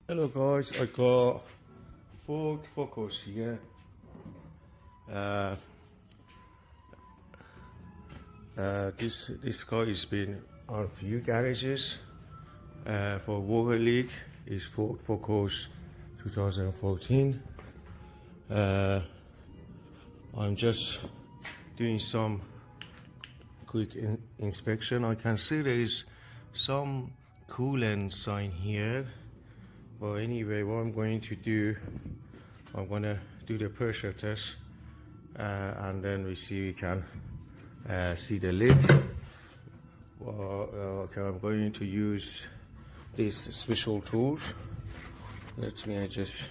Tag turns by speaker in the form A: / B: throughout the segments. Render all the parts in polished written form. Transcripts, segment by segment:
A: Hello guys, I got Ford Focus here. This car has been on a few garages. For water leak is Ford Focus 2014. I'm just doing some quick inspection. I can see there is some coolant sign here. But anyway, what I'm going to do, I'm going to do the pressure test and then we can see the leak. Okay, I'm going to use these special tools. Let me just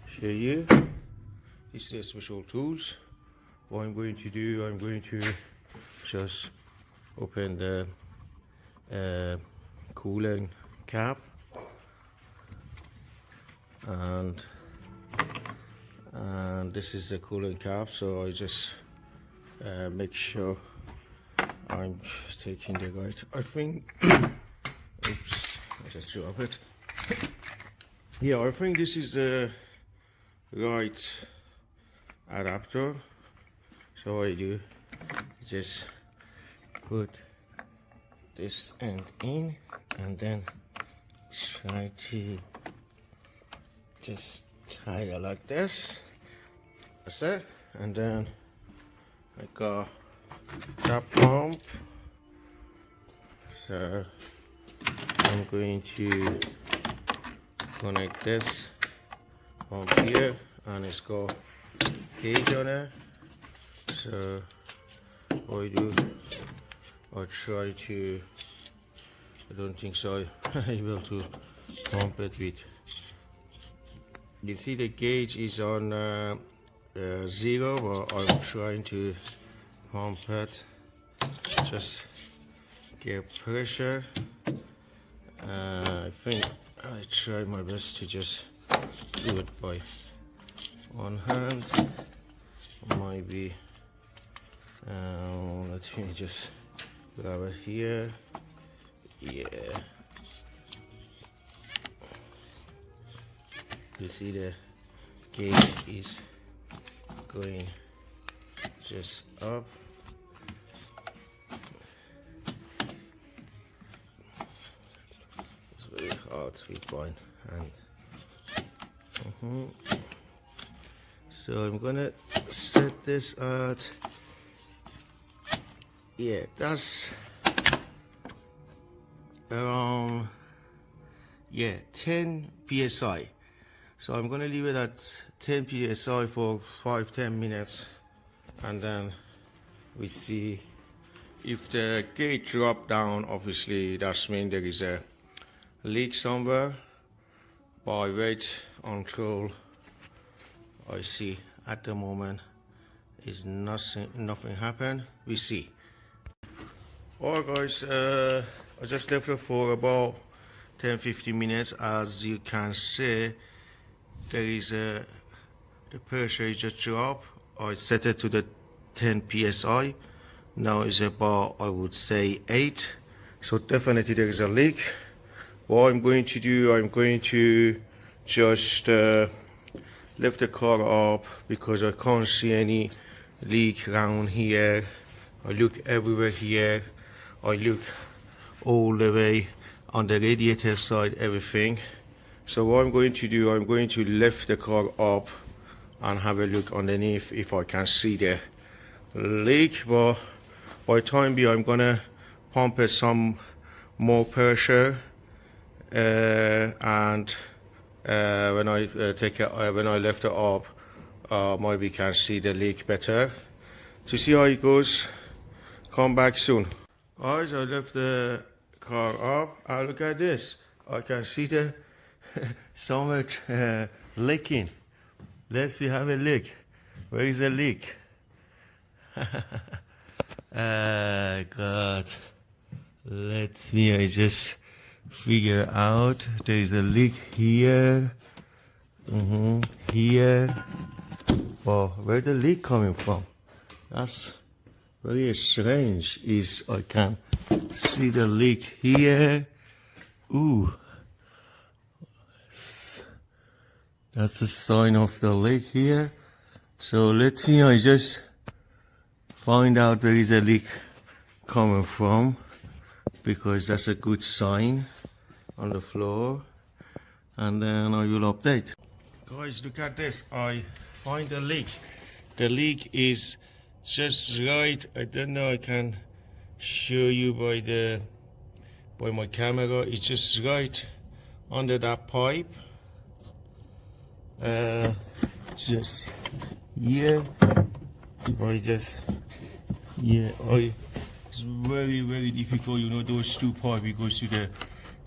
A: show you. These are special tools. What I'm going to do, I'm going to just open the coolant cap. And this is the coolant cap, so I just make sure I'm taking the right, I think oops, I just drop it. Yeah, I think this is the right adapter, so I do just put this end in and then try to just tie it like this. That's it. And then I got that pump, so I'm going to connect this pump here, and it's got gauge on it. So what I do, I try to, I don't think so I'm able to pump it with. You see the gauge is on 0, but I'm trying to pump it, just get pressure. I think I try my best to just do it by one hand. Maybe let me just grab it here. Yeah. You see the gauge is going just up. It's very hard to find hand. So I'm gonna set this at, yeah, that's around 10 psi. So I'm gonna leave it at 10 psi for 5-10 minutes, and then we see if the gauge drop down. Obviously that means there is a leak somewhere, but I wait until I see. At the moment is nothing happened. We see. Alright guys, I just left it for about 10-15 minutes. As you can see, there is the pressure is just dropped. I set it to the 10 psi. Now it's about, I would say, 8. So definitely there is a leak. What I'm going to do, I'm going to just lift the car up, because I can't see any leak around here. I look everywhere here. I look all the way on the radiator side, everything. So what I'm going to do, I'm going to lift the car up and have a look underneath if I can see the leak. But by the time being, I'm gonna pump it some more pressure, and when I when I lift it up, maybe can see the leak better. To see how it goes, come back soon. Guys, I lift the car up and look at this. I can see the so much leaking. Let's see, have a look. Where is the leak? God, let me I just figure out. There is a leak here, here. Well, where the leak coming from? That's very strange. Is I can see the leak here. Ooh, That's the sign of the leak here. So let's see, I just find out where is a leak coming from, because that's a good sign on the floor, and then I will update. Guys, look at this. I find the leak. The leak is just right. I don't know, I can show you by my camera. It's just right under that pipe. Just here. If I just, yeah, it's very difficult. You know, those two pipes, it goes to the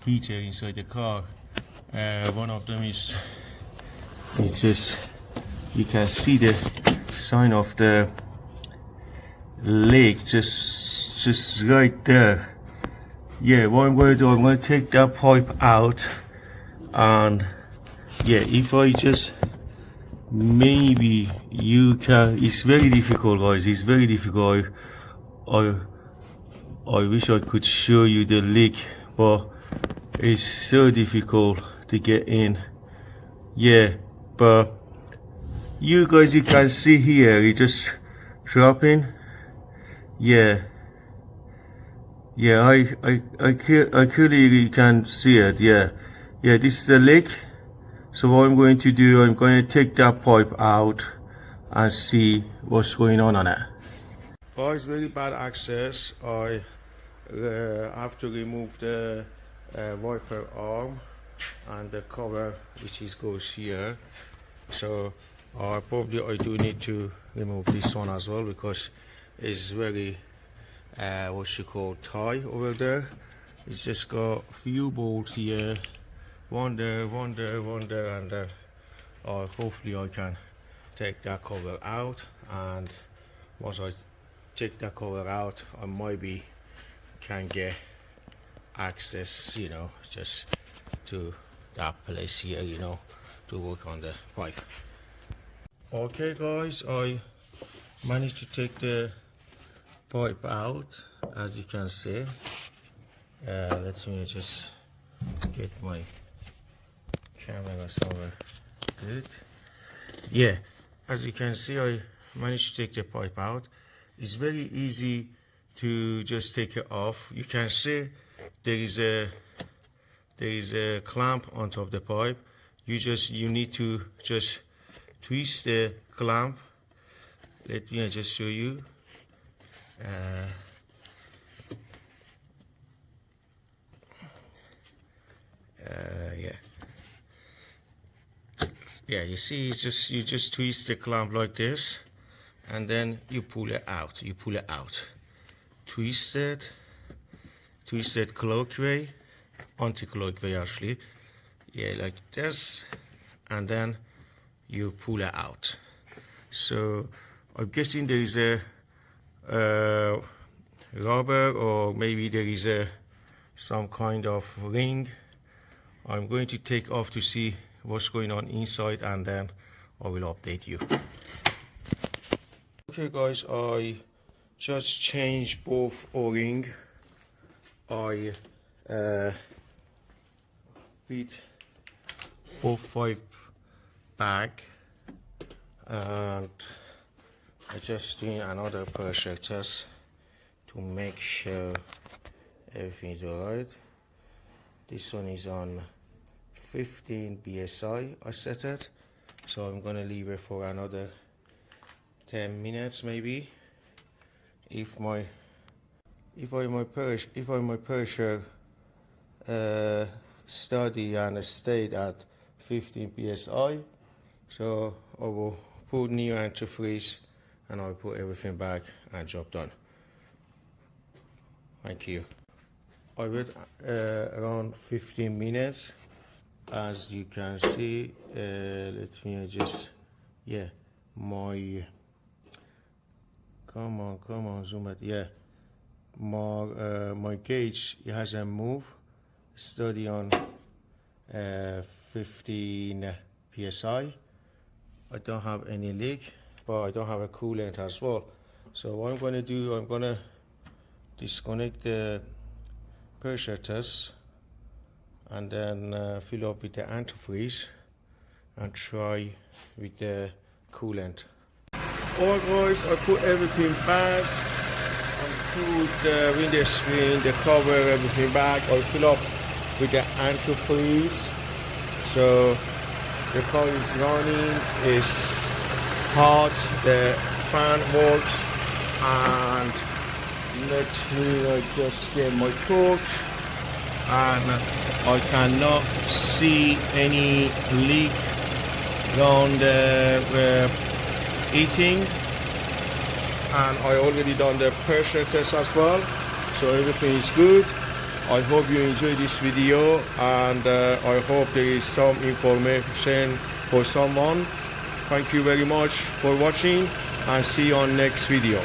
A: heater inside the car. One of them is, it's just, you can see the sign of the leak just right there. Yeah, what I'm going to do, I'm going to take that pipe out, and yeah, if I just, maybe you can, it's very difficult, guys, it's very difficult. I wish I could show you the leak, but it's so difficult to get in. Yeah, but you guys, you can see here, it just dropping. Yeah, I clearly can see it. Yeah, this is a leak. So what I'm going to do, I'm going to take that pipe out and see what's going on it. Guys, very bad access. I have to remove the wiper arm and the cover, which goes here. So I do need to remove this one as well, because it's very what you call tight over there. It's just got a few bolts here, one there, and hopefully I can take that cover out, and once I take that cover out, I maybe can get access, you know, just to that place here, you know, to work on the pipe. Okay guys, I managed to take the pipe out, as you can see. Let me just get my camera somewhere good. Yeah, as you can see, I managed to take the pipe out. It's very easy to just take it off. You can see there is a clamp on top of the pipe. You need to just twist the clamp. Let me just show you. Yeah, you see, it's just, you just twist the clamp like this, and then you pull it out. Twist it clockwise, anti-clockwise actually. Yeah, like this, and then you pull it out. So I'm guessing there is a rubber, or maybe there is some kind of ring. I'm going to take off to see what's going on inside, and then I will update you. Okay guys, I just changed both O-ring. I beat both pipe back, and I just doing another pressure test to make sure everything is alright. This one is on 15 psi. I set it, so I'm gonna leave it for another 10 minutes maybe. If my pressure steady and stayed at 15 psi, so I will put new antifreeze, and I'll put everything back and job done. Thank you. I wait around 15 minutes. As you can see, let me adjust. Yeah, my come on, zoom it. Yeah, my gauge, it hasn't moved. Steady on 15 psi. I don't have any leak, but I don't have a coolant as well. So what I'm going to do, I'm going to disconnect the pressure test, and then fill up with the antifreeze, and try with the coolant. Alright guys, I put everything back. I put the window screen, the cover, everything back. I fill up with the antifreeze. So the car is running, it's hot, the fan works, and next thing I just get my torch, and I cannot see any leak on the heating, and I already done the pressure test as well, so everything is good. I hope you enjoyed this video, and I hope there is some information for someone. Thank you very much for watching, and see you on next video.